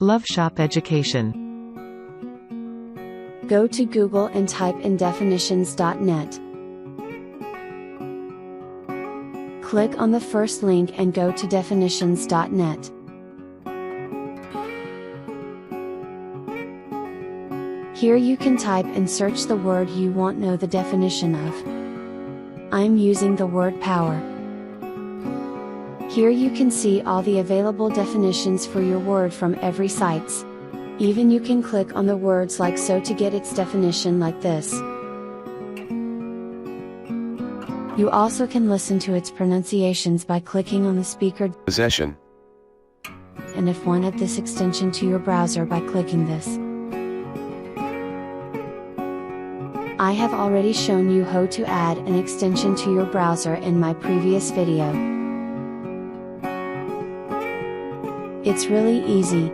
Love Shop Education. Go to Google and type in definitions.net. Click on the first link and go to definitions.net. Here you can type and search the word you want know the definition of. I'm using the word power. Here you can see all the available definitions for your word from every sites. Even you can click on the words like so to get its definition like this. You also can listen to its pronunciations by clicking on the speaker Possession. and if one add this extension to your browser by clicking this. I have already shown you how to add an extension to your browser in my previous video. It's really easy.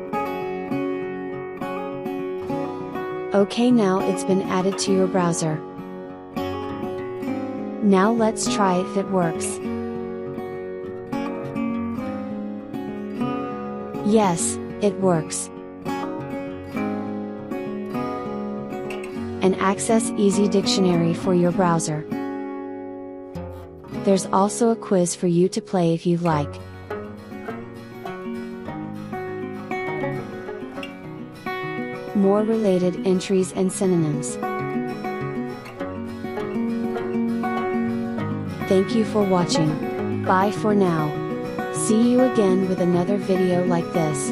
Okay, now it's been added to your browser. Now let's try if it works. Yes, it works. And access Easy Dictionary for your browser. There's also a quiz for you to play if you like. More related entries and synonyms. Thank you for watching. Bye for now. See you again with another video like this.